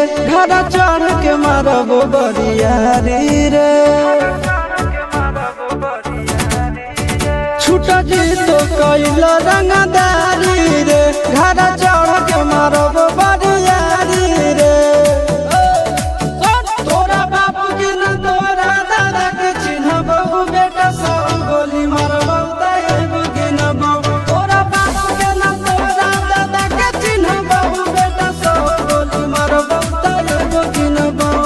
घर चढ़ के मारब बरियारी रे। छूट जी तो कैल रंगदारी रे, घर चढ़ के मारब बरियारी रे। तोरा बाप के न तोरा दादा के चिन्हबहु, बेटा सब गोली मारबहु तैगो गिनबहु। तोरा बाप के न तोरा दादा के चिन्हबहु, बेटा सब गोली मारबहु तैगो गिनबहु।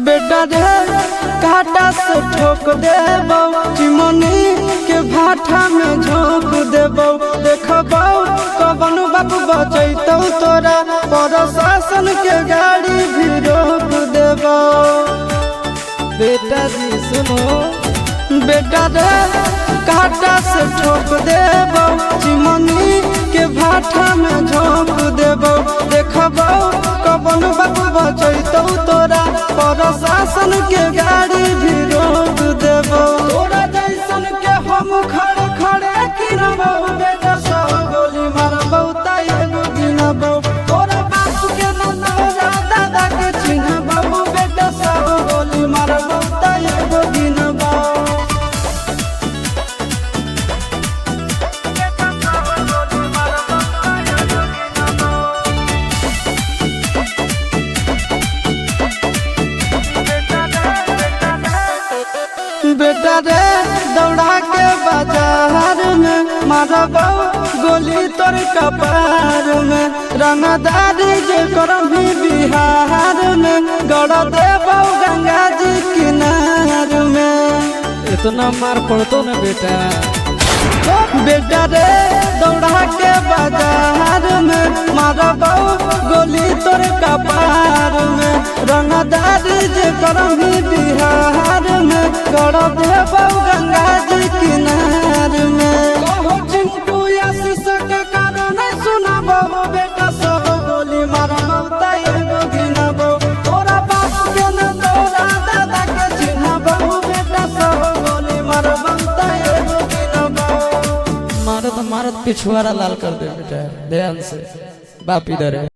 बेटा रे काटा से ठोक देबौ, चिमनी के भाटा में झोंक देबौ। देखबौ कवन बाप बचैतौ तोरा, प्रशासन के गाड़ी भी रोक देबौ। बेटा जी सुनो, बेटा रे काटा से ठोक देबौ, चिमनी के भाटा में झोंक देबौ। देखबौ कवन बाप बचैतौ तोरा, प्रशासन के गाड़ी भी रोक देबौ। तोरा जैसन के हम खड़े खड़े गिनबौ, बेटा सब गोली मारबौ तैगो गिनबौ। तोरा बाप के न तोरा दादा के चिन्हबौ, बेटा सब गोली मारबौ तैगो गिनबौ। बेटा रे दौड़ा के बाजार में मारबौ गोली तोर कपार में। रंगदारी जे करम भी बिहार में, गड़ देबौ गंगा जी किनार में। इतना मार पड़तो न बेटा। बेटा रे दौड़ा के बाजार में मारबौ गोली तोर कपार में। रंगदारी जे करम भी बिहार में, गड़ देबौ गंगा जी किनार में। कहो चिंटू आशीष के कारण सुनबौ, बेटा सब गोली मारबौ तैगो गिनबौ। तोरा बाप के न तोरा दादा के चिन्हबौ, बेटा सब गोली मारबौ तैगो गिनबौ। मारत मारत पिछुआरा लाल कर दे बेटा, ध्यान से। बाप इधर है।